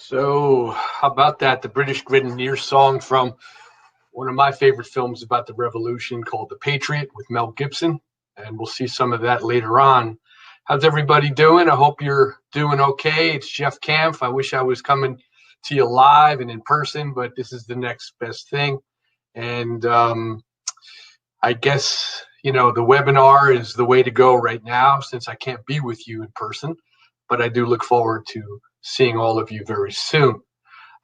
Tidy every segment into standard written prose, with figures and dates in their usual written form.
So, how about that? The British Grenadier song from one of my favorite films about the Revolution called The Patriot with Mel Gibson. And we'll see some of that later on. How's everybody doing? I hope you're doing okay. It's Jeff Kampf. I wish I was coming to you live and in person, but this is the next best thing. And I guess, the webinar is the way to go right now since I can't be with you in person, but I do look forward to seeing all of you very soon.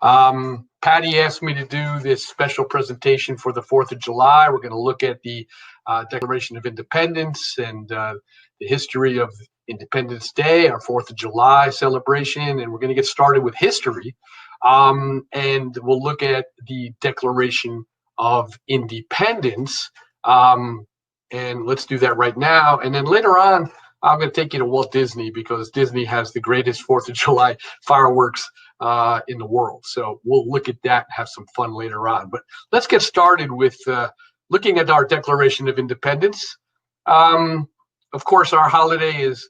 Patty asked me to do this special presentation for the 4th of July. We're going to look at the Declaration of Independence and the history of Independence Day, our 4th of July celebration, and we're going to get started with history. And we'll look at the Declaration of Independence. And let's do that right now. And then later on, I'm going to take you to Walt Disney because Disney has the greatest 4th of July fireworks in the world. So we'll look at that and have some fun later on. But let's get started with looking at our Declaration of Independence. Of course, our holiday is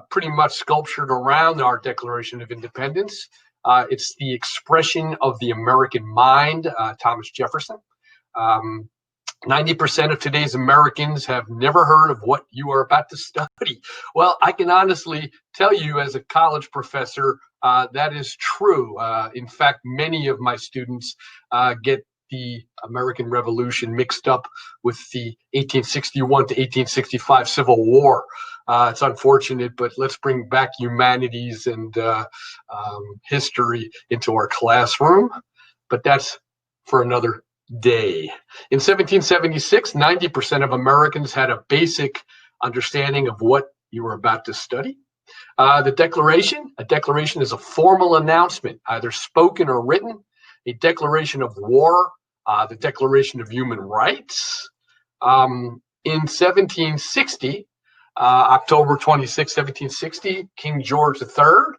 pretty much sculptured around our Declaration of Independence. It's the expression of the American mind, Thomas Jefferson. 90% of today's Americans have never heard of what you are about to study. Well, I can honestly tell you as a college professor, that is true. In fact, many of my students get the American Revolution mixed up with the 1861 to 1865 Civil War. It's unfortunate, but let's bring back humanities and history into our classroom. But that's for another day. In 1776, 90% of Americans had a basic understanding of what you were about to study. A declaration is a formal announcement, either spoken or written, a declaration of war, the Declaration of Human Rights. In 1760, October 26, 1760, King George III,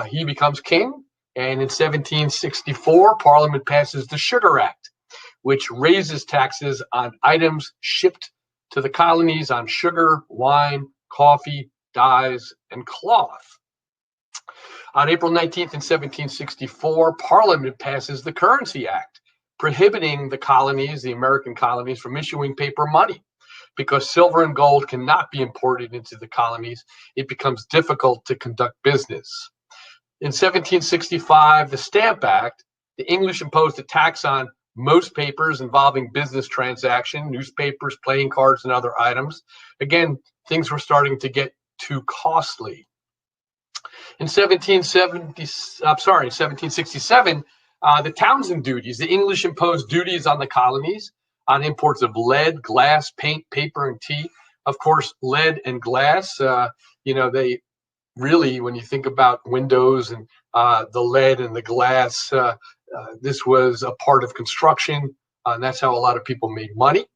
he becomes king. And in 1764, Parliament passes the Sugar Act, which raises taxes on items shipped to the colonies on sugar, wine, coffee, dyes, and cloth. On April 19th, in 1764, Parliament passes the Currency Act, prohibiting the colonies, the American colonies, from issuing paper money. Because silver and gold cannot be imported into the colonies, it becomes difficult to conduct business. In 1765, the Stamp Act, the English imposed a tax on most papers involving business transaction, newspapers, playing cards, and other items. Again, things were starting to get too costly. In 1767, the Townshend duties, the English imposed duties on the colonies on imports of lead, glass, paint, paper, and tea. Of course, lead and glass, they really, when you think about windows and the lead and the glass, this was a part of construction, and that's how a lot of people made money.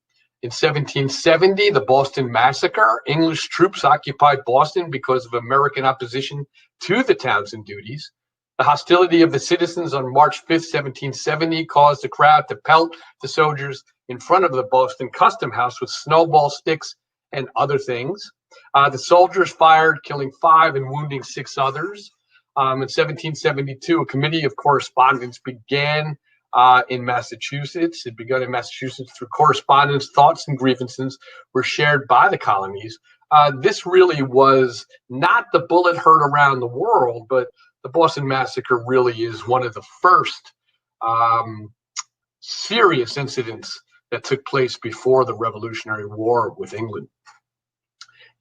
In 1770, the Boston Massacre, English troops occupied Boston because of American opposition to the Townshend duties. The hostility of the citizens on March 5th, 1770, caused the crowd to pelt the soldiers in front of the Boston Custom House with snowball sticks and other things. The soldiers fired, killing 5 and wounding 6 others. In 1772, a committee of correspondence began in Massachusetts. It began in Massachusetts through correspondence. Thoughts and grievances were shared by the colonies. This really was not the bullet heard around the world, but the Boston Massacre really is one of the first serious incidents that took place before the Revolutionary War with England.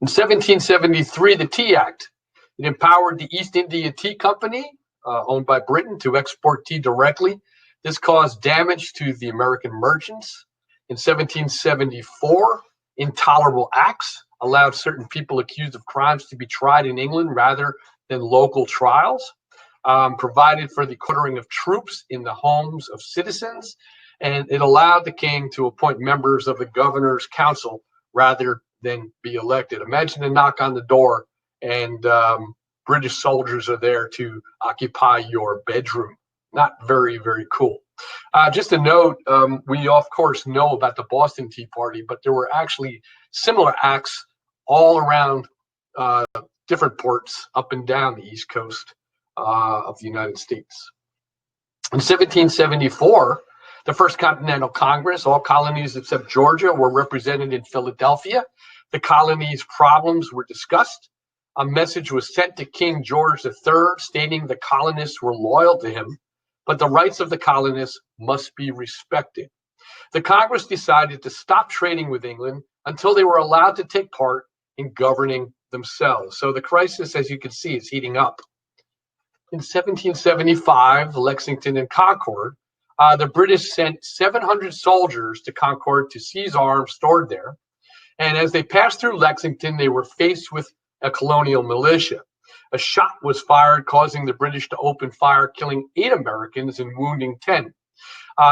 In 1773, the Tea Act. It empowered the East India Tea Company, owned by Britain, to export tea directly. This caused damage to the American merchants. In 1774, Intolerable Acts allowed certain people accused of crimes to be tried in England rather than local trials, provided for the quartering of troops in the homes of citizens, and it allowed the king to appoint members of the governor's council rather than be elected. Imagine a knock on the door and British soldiers are there to occupy your bedroom. Not very, very cool. Just a note, we of course know about the Boston Tea Party, but there were actually similar acts all around different ports up and down the East Coast of the United States. In 1774, the First Continental Congress, all colonies except Georgia were represented in Philadelphia. The colonies' problems were discussed. A message was sent to King George III stating the colonists were loyal to him, but the rights of the colonists must be respected. The Congress decided to stop trading with England until they were allowed to take part in governing themselves. So the crisis, as you can see, is heating up. In 1775, Lexington and Concord, the British sent 700 soldiers to Concord to seize arms stored there. And as they passed through Lexington, they were faced with a colonial militia. A shot was fired, causing the British to open fire, killing 8 Americans and wounding 10.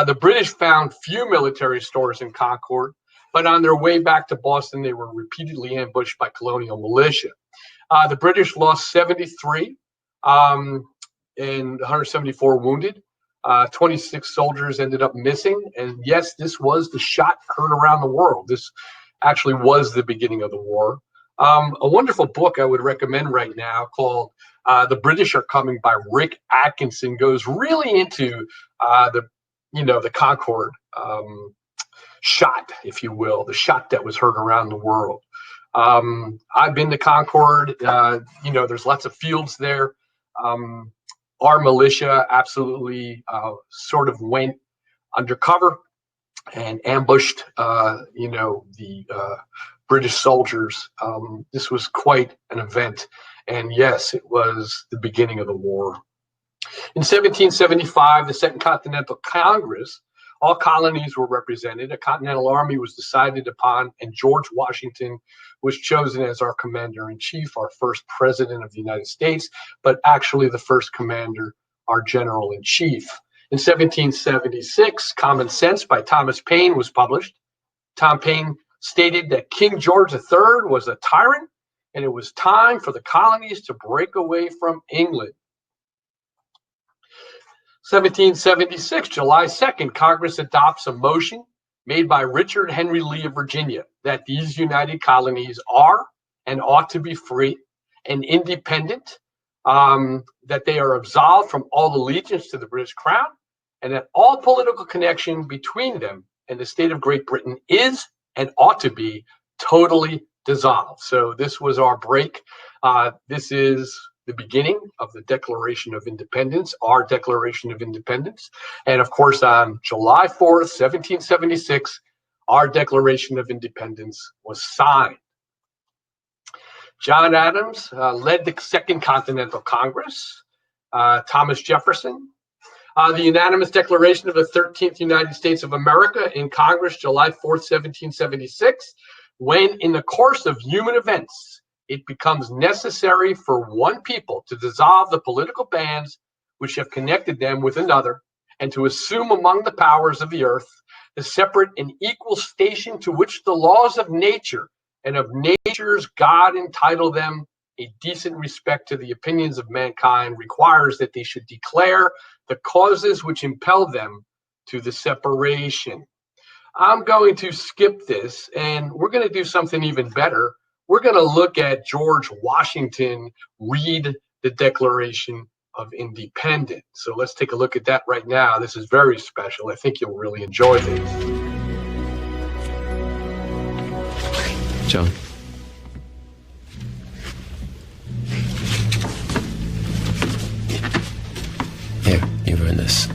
The British found few military stores in Concord, but on their way back to Boston, they were repeatedly ambushed by colonial militia. The British lost 73 and 174 wounded. 26 soldiers ended up missing. And yes, this was the shot heard around the world. This actually was the beginning of the war. A wonderful book I would recommend right now called The British Are Coming by Rick Atkinson goes really into the Concord shot, if you will, the shot that was heard around the world. I've been to Concord. There's lots of fields there. Our militia absolutely sort of went undercover and ambushed, the British soldiers. This was quite an event. And yes, it was the beginning of the war. In 1775, the Second Continental Congress, all colonies were represented. A Continental Army was decided upon, and George Washington was chosen as our commander-in-chief, our first president of the United States, but actually the first commander, our general-in-chief. In 1776, Common Sense by Thomas Paine was published. Tom Paine stated that King George III was a tyrant, and it was time for the colonies to break away from England. 1776, July 2nd, Congress adopts a motion made by Richard Henry Lee of Virginia that these united colonies are and ought to be free and independent, that they are absolved from all allegiance to the British Crown, and that all political connection between them and the state of Great Britain is and ought to be totally dissolved. So this was our break. This is the beginning of the Declaration of Independence, our Declaration of Independence. And of course, on July 4th, 1776, our Declaration of Independence was signed. John Adams led the Second Continental Congress. Thomas Jefferson. The unanimous declaration of the 13th United States of America in Congress, July 4th, 1776, when in the course of human events, it becomes necessary for one people to dissolve the political bands which have connected them with another, and to assume among the powers of the earth the separate and equal station to which the laws of nature and of nature's God entitle them. A decent respect to the opinions of mankind requires that they should declare the causes which impel them to the separation. I'm going to skip this, and we're going to do something even better. We're going to look at George Washington read the Declaration of Independence. So let's take a look at that right now. This is very special. I think you'll really enjoy this. John. Here, you've earned this.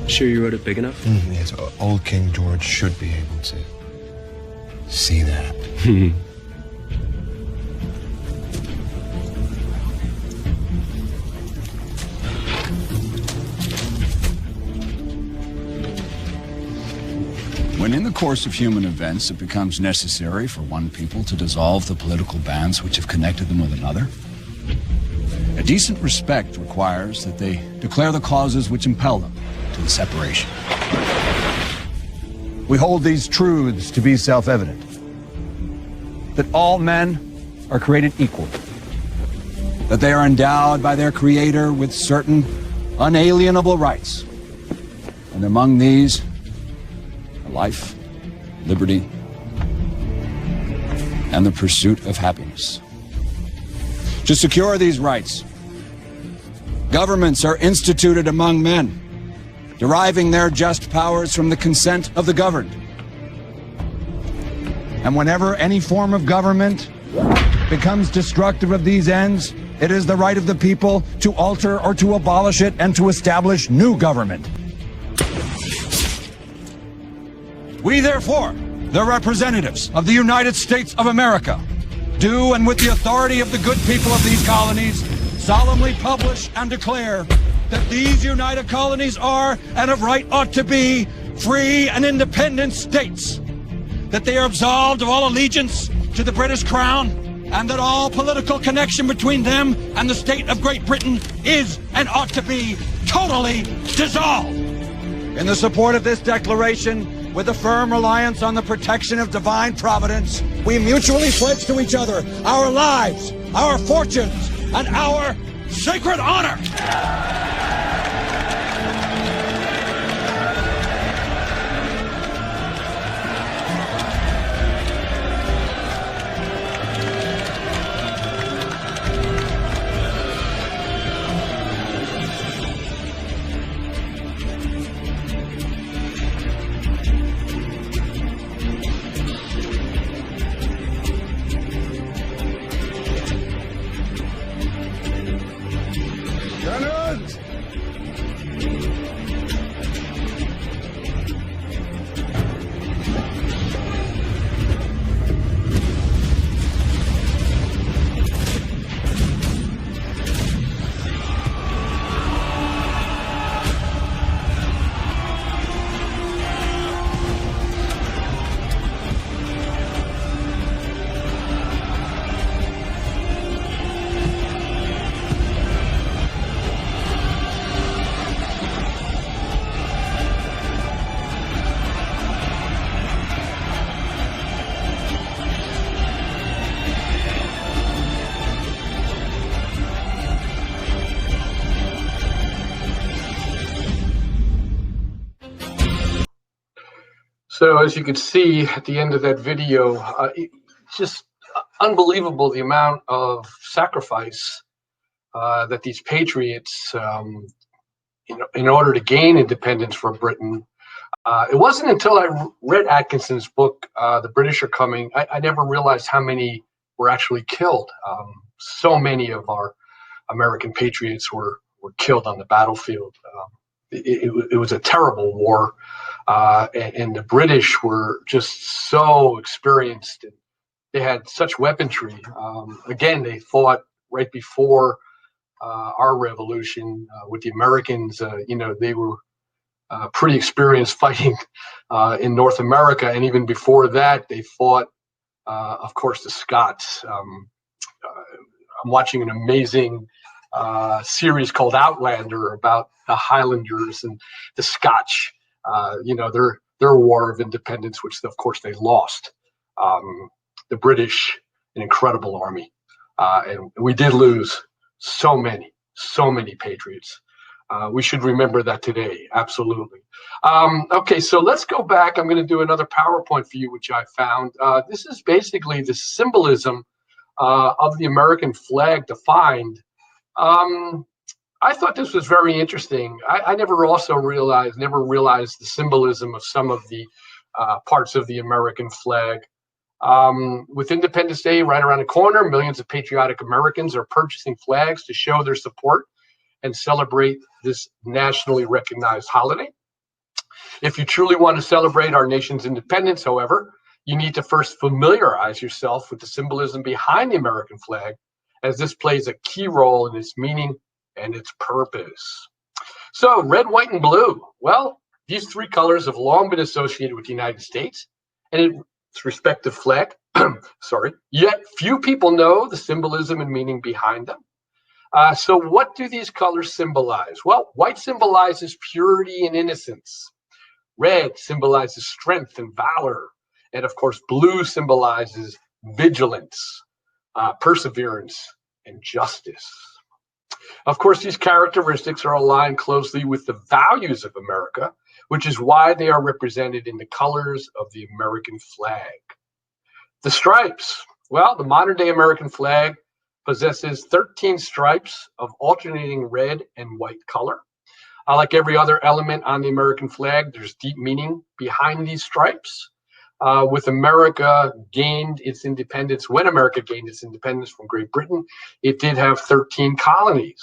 Sure you wrote it big enough? Yes, old King George should be able to see that. When in the course of human events it becomes necessary for one people to dissolve the political bands which have connected them with another, a decent respect requires that they declare the causes which impel them to the separation. We hold these truths to be self-evident. that all men are created equal, that they are endowed by their Creator with certain unalienable rights, and among these are life, liberty, and the pursuit of happiness. To secure these rights, governments are instituted among men, deriving their just powers from the consent of the governed. And whenever any form of government becomes destructive of these ends, it is the right of the people to alter or to abolish it and to establish new government. We, therefore, the representatives of the United States of America, do, and with the authority of the good people of these colonies, solemnly publish and declare that these united colonies are, and of right ought to be, free and independent states, that they are absolved of all allegiance to the British Crown, and that all political connection between them and the state of Great Britain is and ought to be totally dissolved. In the support of this declaration, with a firm reliance on the protection of divine providence, we mutually pledge to each other our lives, our fortunes, and our sacred honor. So as you can see at the end of that video, it's just unbelievable the amount of sacrifice that these patriots, in order to gain independence from Britain. It wasn't until I read Atkinson's book, The British Are Coming, I never realized how many were actually killed. So many of our American patriots were killed on the battlefield. It was a terrible war. And the British were just so experienced, and they had such weaponry. Again, they fought right before our revolution with the Americans. They were pretty experienced fighting in North America, and even before that, they fought, of course, the Scots. I'm watching an amazing series called Outlander about the Highlanders and the Scotch. Their war of independence, which of course they lost. The British, an incredible army, and we did lose so many patriots. We should remember that today, absolutely. Okay, so let's go back. I'm going to do another PowerPoint for you, which I found. This is basically the symbolism of the American flag defined. I thought this was very interesting. I never realized the symbolism of some of the parts of the American flag. With Independence Day right around the corner, millions of patriotic Americans are purchasing flags to show their support and celebrate this nationally recognized holiday. If you truly want to celebrate our nation's independence, however, you need to first familiarize yourself with the symbolism behind the American flag, as this plays a key role in its meaning and its purpose. So red, white, and blue. Well, these three colors have long been associated with the United States and its respective flag. Yet few people know the symbolism and meaning behind them. So what do these colors symbolize? Well, white symbolizes purity and innocence. Red symbolizes strength and valor. And of course, blue symbolizes vigilance, perseverance, and justice. Of course, these characteristics are aligned closely with the values of America, which is why they are represented in the colors of the American flag. The stripes. Well, the modern-day American flag possesses 13 stripes of alternating red and white color. Like every other element on the American flag, there's deep meaning behind these stripes. With America gained its independence, when America gained its independence from Great Britain, it did have 13 colonies.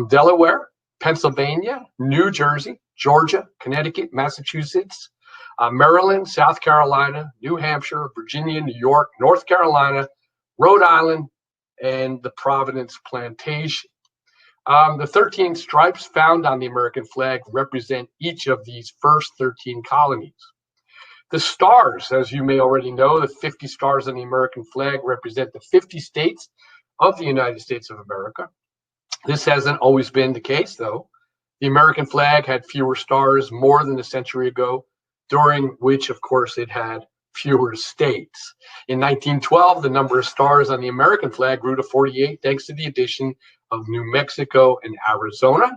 Delaware, Pennsylvania, New Jersey, Georgia, Connecticut, Massachusetts, Maryland, South Carolina, New Hampshire, Virginia, New York, North Carolina, Rhode Island, and the Providence Plantation. The 13 stripes found on the American flag represent each of these first 13 colonies. The stars, as you may already know, the 50 stars on the American flag represent the 50 states of the United States of America. This hasn't always been the case, though. The American flag had fewer stars more than a century ago, during which, of course, it had fewer states. In 1912, the number of stars on the American flag grew to 48, thanks to the addition of New Mexico and Arizona.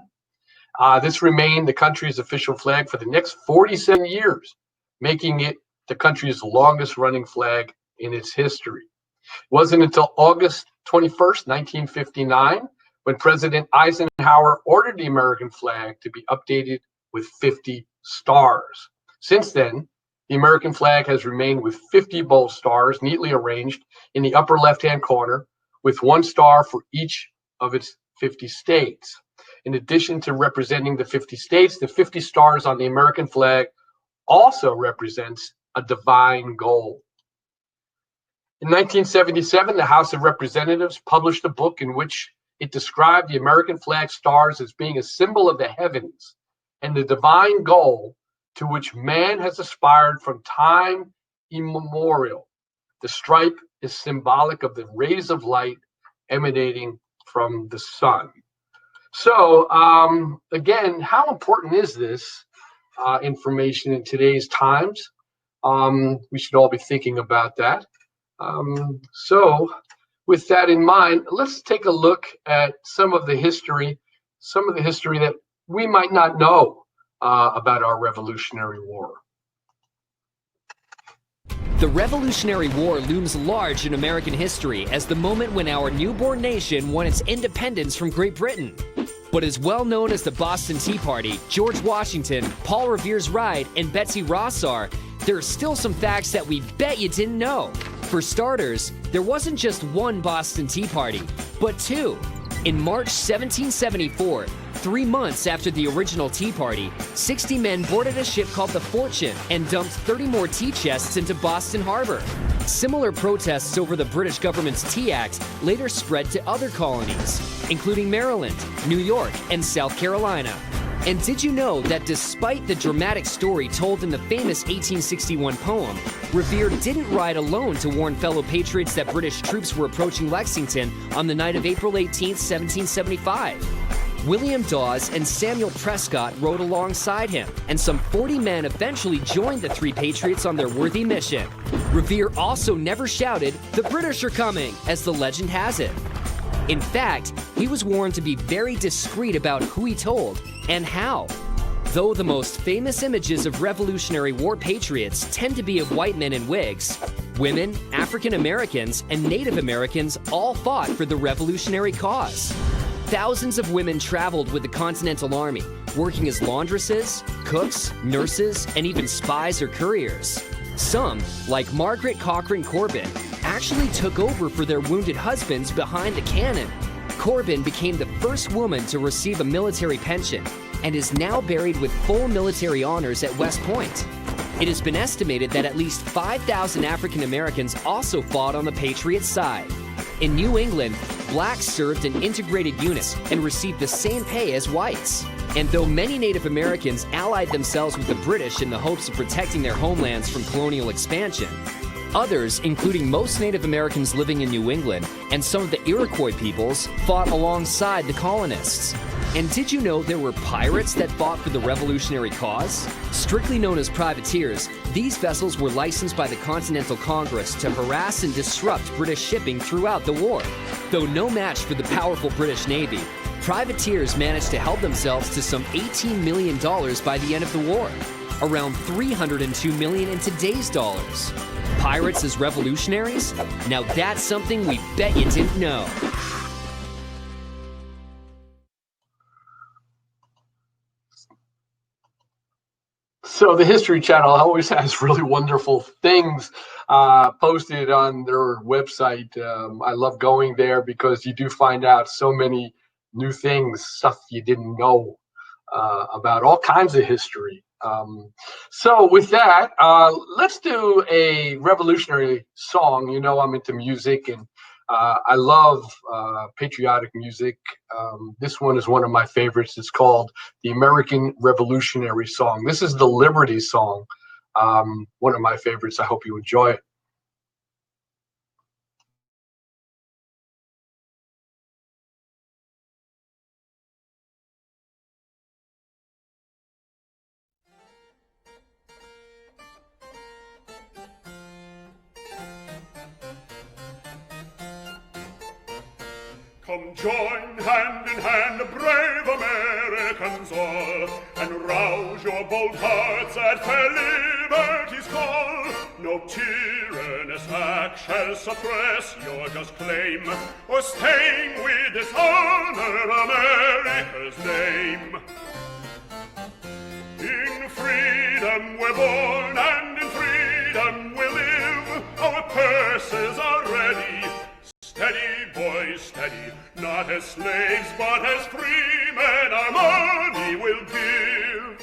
This remained the country's official flag for the next 47 years, making it the country's longest running flag in its history. It wasn't until August 21st, 1959, when President Eisenhower ordered the American flag to be updated with 50 stars. Since then, the American flag has remained with 50 bold stars neatly arranged in the upper left-hand corner, with one star for each of its 50 states. In addition to representing the 50 states, the 50 stars on the American flag also represents a divine goal. In 1977, the House of Representatives published a book in which it described the American flag stars as being a symbol of the heavens and the divine goal to which man has aspired from time immemorial. The stripe is symbolic of the rays of light emanating from the sun. So, again, how important is this information in today's times? We should all be thinking about that. So, with that in mind, let's take a look at some of the history that we might not know about our Revolutionary War. The Revolutionary War looms large in American history as the moment when our newborn nation won its independence from Great Britain. But as well known as the Boston Tea Party, George Washington, Paul Revere's Ride, and Betsy Ross are, there are still some facts that we bet you didn't know. For starters, there wasn't just one Boston Tea Party, but two. In March 1774, 3 months after the original Tea Party, 60 men boarded a ship called the Fortune and dumped 30 more tea chests into Boston Harbor. Similar protests over the British government's Tea Act later spread to other colonies, including Maryland, New York, and South Carolina. And did you know that despite the dramatic story told in the famous 1861 poem, Revere didn't ride alone to warn fellow patriots that British troops were approaching Lexington on the night of April 18, 1775? William Dawes and Samuel Prescott rode alongside him, and some 40 men eventually joined the three patriots on their worthy mission. Revere also never shouted, "The British are coming," as the legend has it. In fact, he was warned to be very discreet about who he told and how. Though the most famous images of Revolutionary War patriots tend to be of white men in wigs, women, African Americans, and Native Americans all fought for the revolutionary cause. Thousands of women traveled with the Continental Army, working as laundresses, cooks, nurses, and even spies or couriers. Some, like Margaret Cochrane Corbin, actually took over for their wounded husbands behind the cannon. Corbin became the first woman to receive a military pension and is now buried with full military honors at West Point. It has been estimated that at least 5,000 African Americans also fought on the Patriot side. In New England, blacks served in integrated units and received the same pay as whites. And though many Native Americans allied themselves with the British in the hopes of protecting their homelands from colonial expansion, others, including most Native Americans living in New England and some of the Iroquois peoples, fought alongside the colonists. And did you know there were pirates that fought for the revolutionary cause? Strictly known as privateers, these vessels were licensed by the Continental Congress to harass and disrupt British shipping throughout the war. Though no match for the powerful British Navy, privateers managed to help themselves to some $18 million by the end of the war, around $302 million in today's dollars. Pirates as revolutionaries? Now that's something we bet you didn't know. So the History Channel always has really wonderful things posted on their website. I love going there because you do find out so many new things, stuff you didn't know about all kinds of history. So with that, let's do a revolutionary song. You know, I'm into music, and I love patriotic music. This one is one of my favorites. It's called the American Revolutionary Song. This is the Liberty Song, one of my favorites. I hope you enjoy it. Come join hand in hand, brave Americans all, and rouse your bold hearts at fair liberty's call. No tyrannous act shall suppress your just claim, or stain with dishonor America's name. In freedom we're born, and in freedom we live. Our purses are ready. Steady, boys, steady, not as slaves, but as free men our money will give.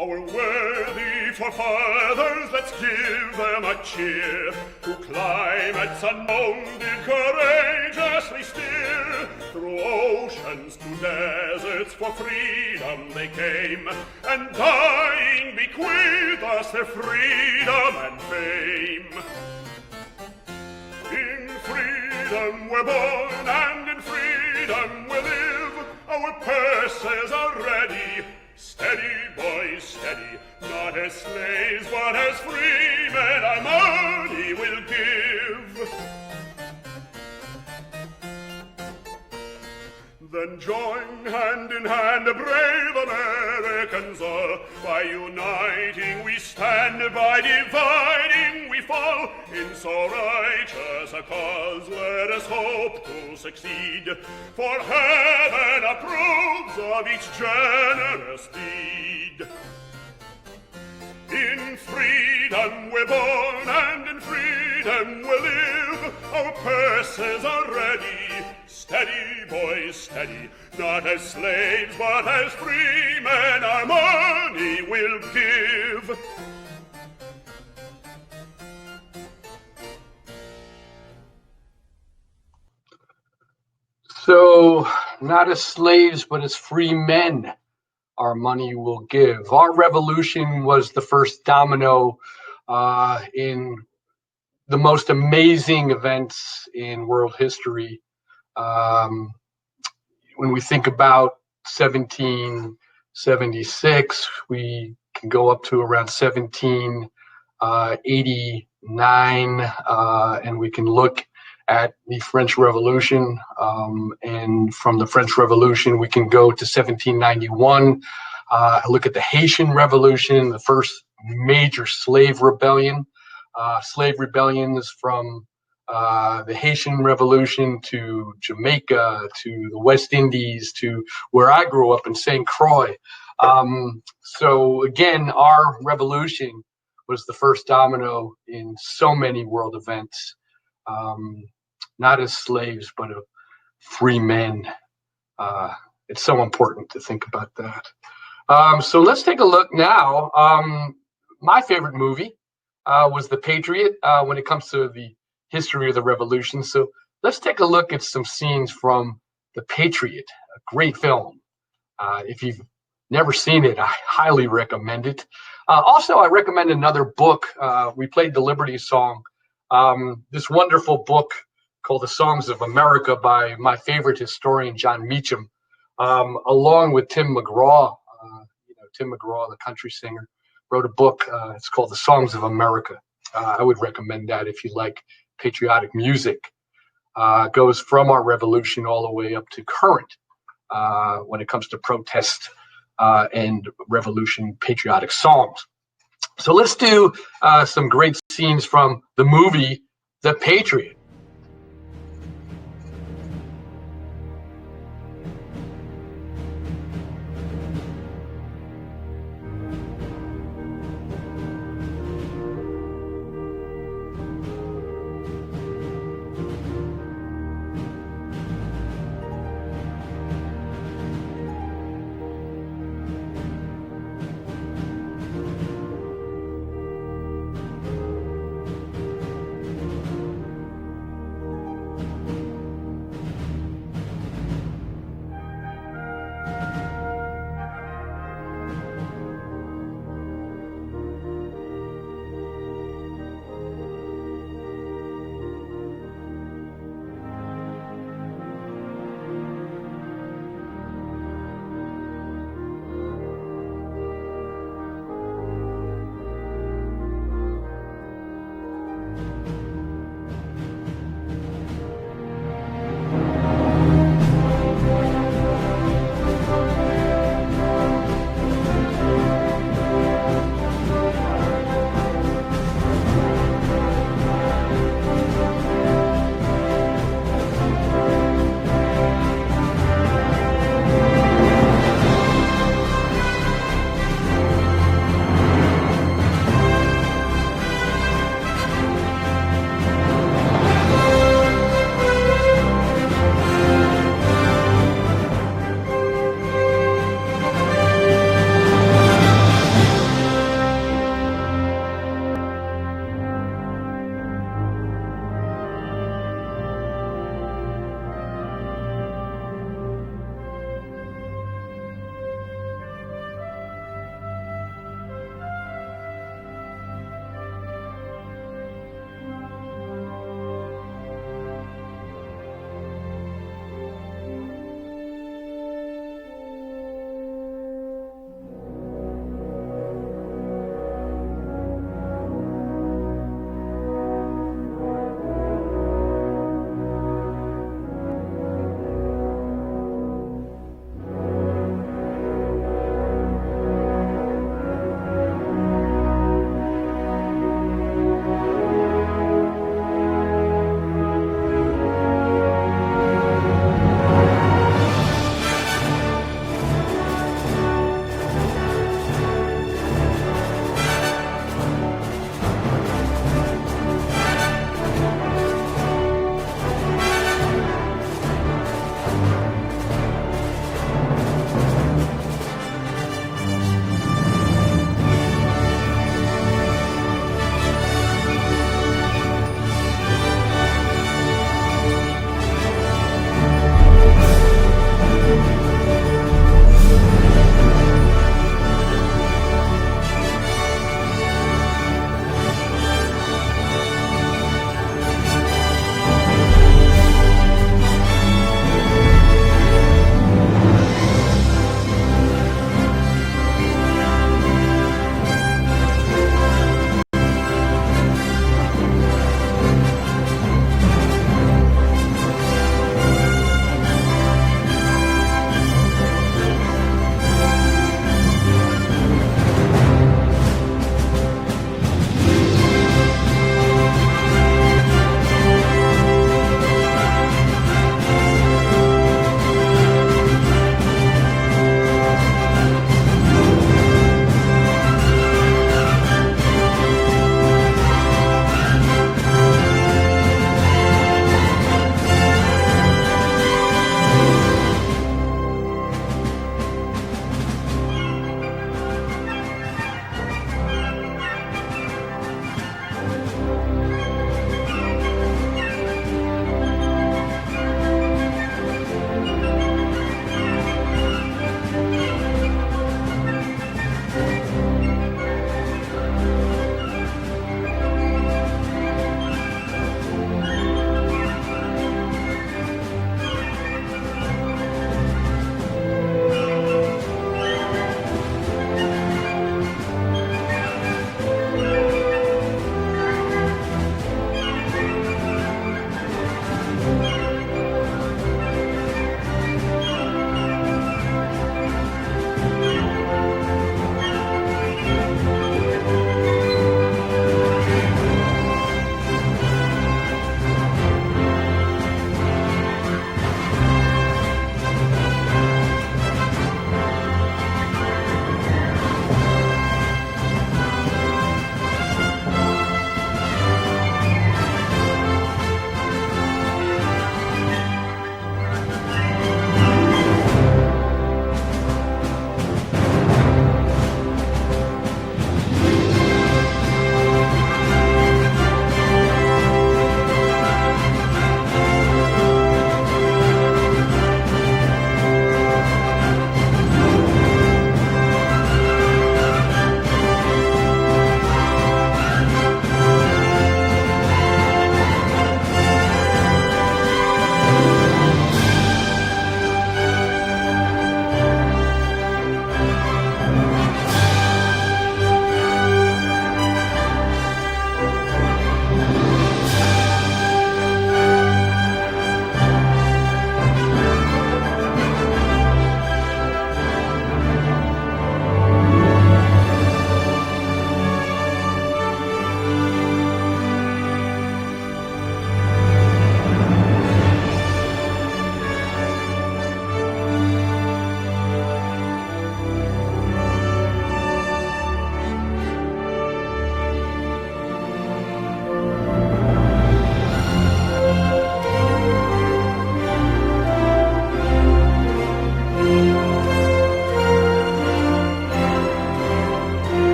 Our worthy forefathers, let's give them a cheer. Through climates unknown did courageously steer. Through oceans to deserts for freedom they came, and dying bequeathed us their freedom and fame. In freedom we're born, and in freedom we live. Our purses are ready. Steady, boys, steady, not as slaves, but as free men our money will give. Then join hand in hand, brave Americans all. By uniting we stand, by dividing we fall. In so righteous a cause let us hope to succeed, for heaven approves of each generous deed. In freedom we're born, and in freedom we live. Our purses are ready. Steady, boys, steady, not as slaves, but as free men our money will give. So, not as slaves, but as free men our money will give. Our revolution was the first domino in the most amazing events in world history. When we think about 1776, we can go up to around 1789, and we can look at the French Revolution, and from the French Revolution we can go to 1791, look at the Haitian Revolution, the first major slave rebellion. Slave rebellions from the Haitian Revolution to Jamaica, to the West Indies, to where I grew up in St. Croix. So again, our revolution was the first domino in so many world events. Not as slaves, but free men. It's so important to think about that. So let's take a look now. My favorite movie was The Patriot when it comes to the history of the revolution. So let's take a look at some scenes from The Patriot, a great film. If you've never seen it, I highly recommend it. Also, I recommend another book. We played the Liberty Song. This wonderful book called The Songs of America by my favorite historian, John Meacham, along with Tim McGraw. Tim McGraw, the country singer, wrote a book. It's called The Songs of America. I would recommend that if you like patriotic music. Goes from our revolution all the way up to current when it comes to protest and revolution patriotic songs. So let's do some great scenes from the movie The Patriot.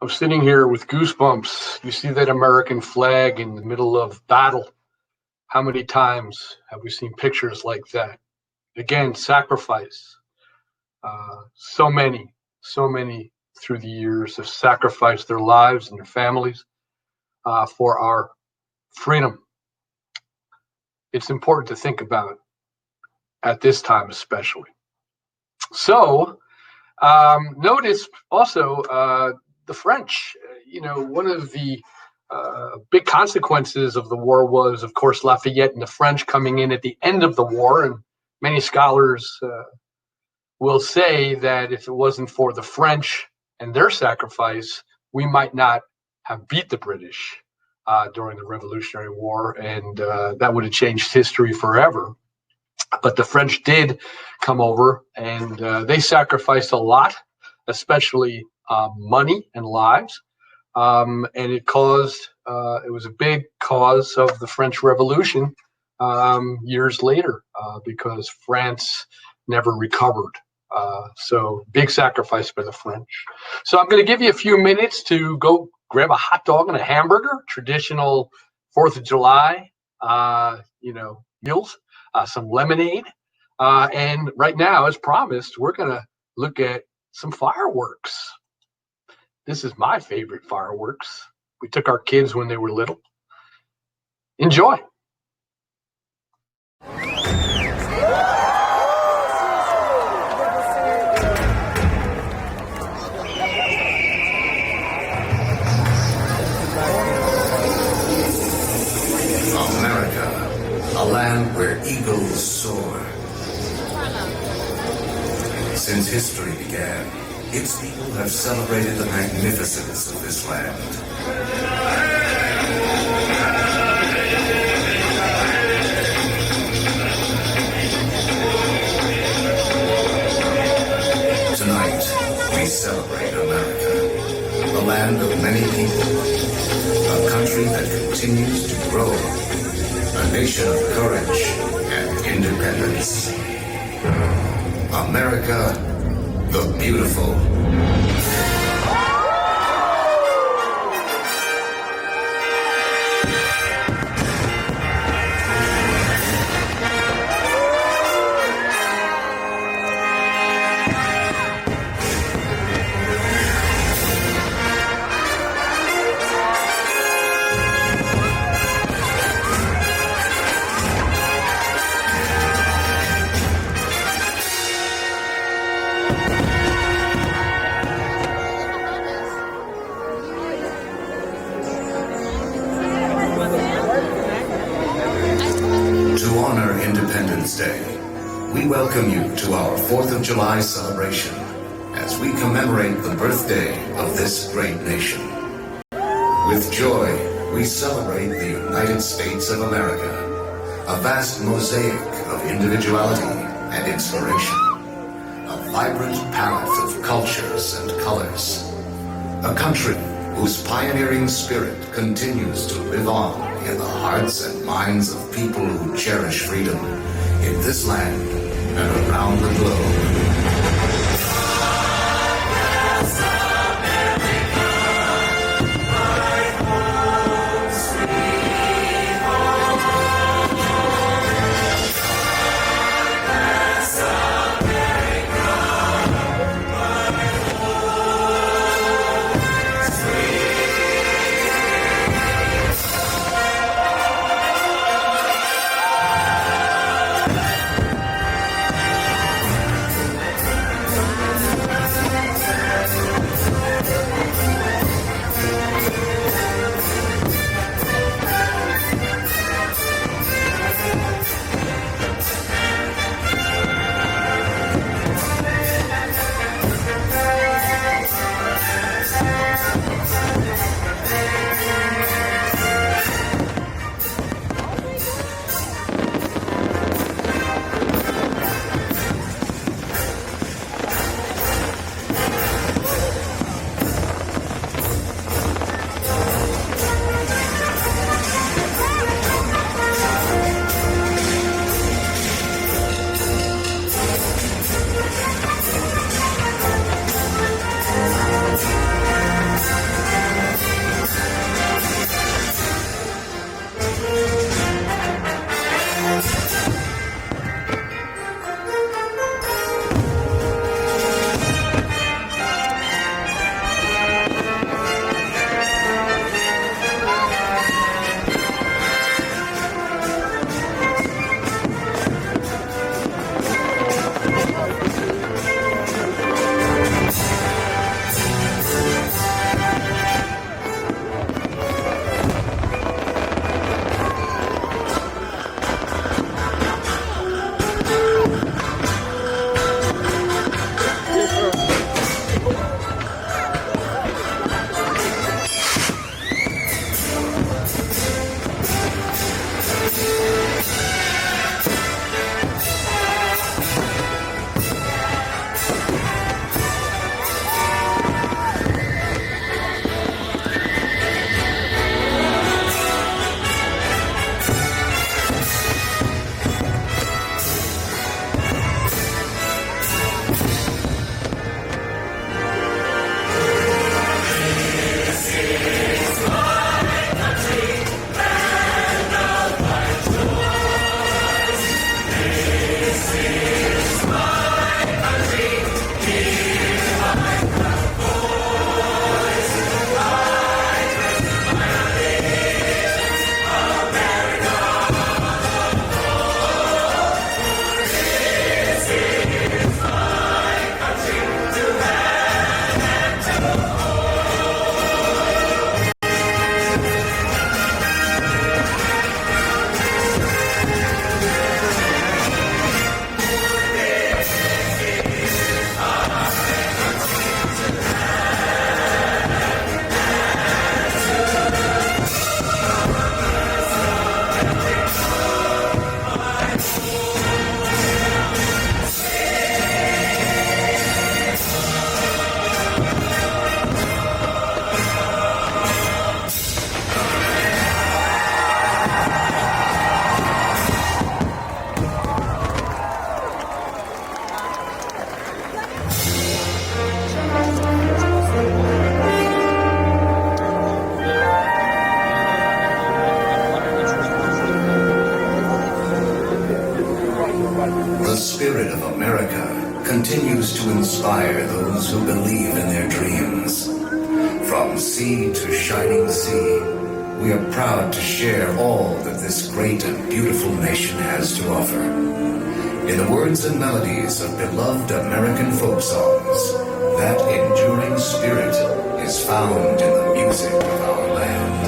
I'm sitting here with goosebumps. You see that American flag in the middle of battle. How many times have we seen pictures like that? Again, sacrifice. So many through the years have sacrificed their lives and their families for our freedom. It's important to think about at this time especially. So notice also the French. One of the big consequences of the war was, of course, Lafayette and the French coming in at the end of the war. And many scholars will say that if it wasn't for the French and their sacrifice, we might not have beat the British during the Revolutionary War, and that would have changed history forever. But the French did come over, and they sacrificed a lot, especially money and lives. And it was a big cause of the French Revolution years later because France never recovered. So big sacrifice by the French. So I'm going to give you a few minutes to go grab a hot dog and a hamburger, traditional 4th of July, meals, some lemonade. And right now, as promised, we're going to look at some fireworks. This is my favorite fireworks. We took our kids when they were little. Enjoy. America, a land where eagles soar. Since history began, its people have celebrated the magnificence of this land. Tonight, we celebrate America, the land of many people, a country that continues to grow, a nation of courage and independence. America, the beautiful. To honor Independence Day, we welcome you to our 4th of July celebration as we commemorate the birthday of this great nation. With joy, we celebrate the United States of America, a vast mosaic of individuality and inspiration, a vibrant palette of cultures and colors, a country whose pioneering spirit continues to live on in the hearts and minds of people who cherish freedom in this land and around the globe. The spirit of America continues to inspire those who believe in their dreams. From sea to shining sea, we are proud to share all that this great and beautiful nation has to offer. In the words and melodies of beloved American folk songs, that enduring spirit is found in the music of our land.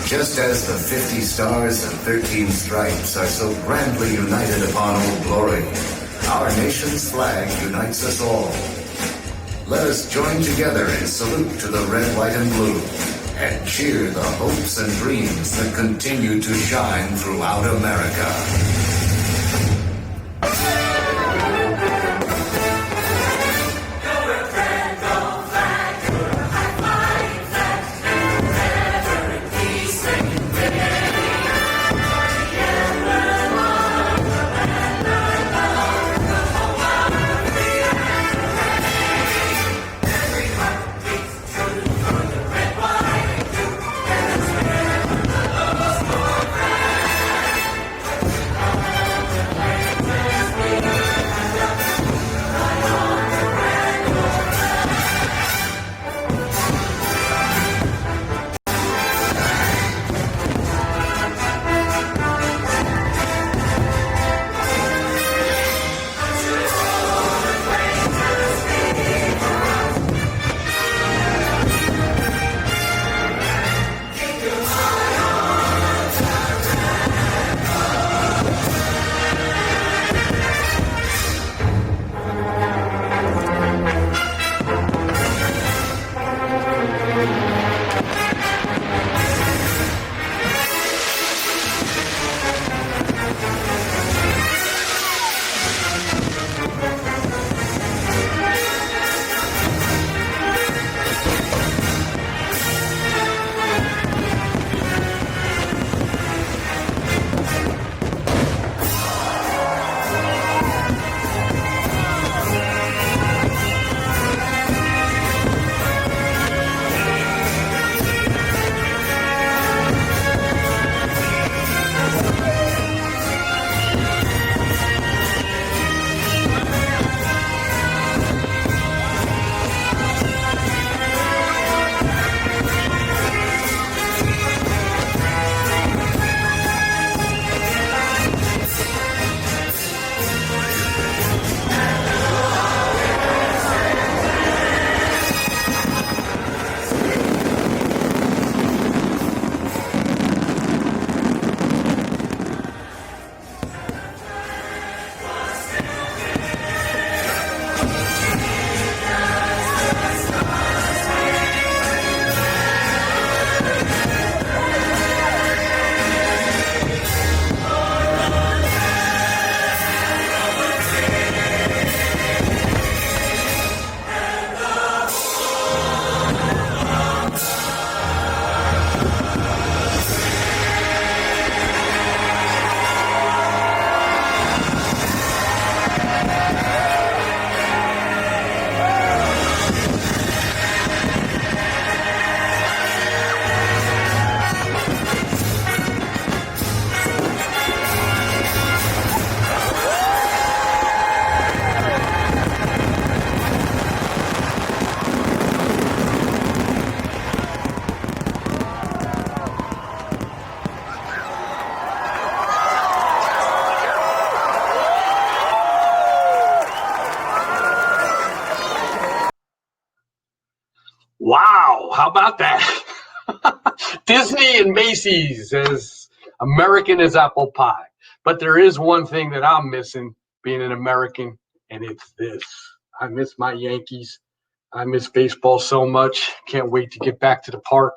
Just as the 50 stars and 13 stripes are so grandly united upon Old Glory, our nation's flag unites us all. Let us join together in salute to the red, white, and blue, and cheer the hopes and dreams that continue to shine throughout America. Wow, how about that? Disney and Macy's as American as apple pie. But there is one thing that I'm missing being an American, and it's this. I miss my Yankees. I miss baseball so much. Can't wait to get back to the park.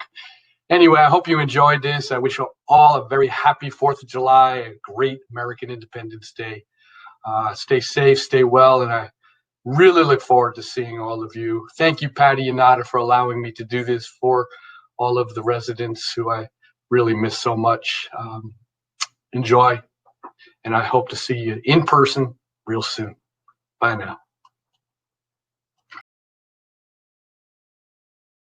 Anyway, I hope you enjoyed this. I wish you all a very happy 4th of July, a great American Independence Day. Stay safe, stay well, and I really look forward to seeing all of you. Thank you, Patty and Nada, for allowing me to do this for all of the residents who I really miss so much. Enjoy, and I hope to see you in person real soon. Bye now.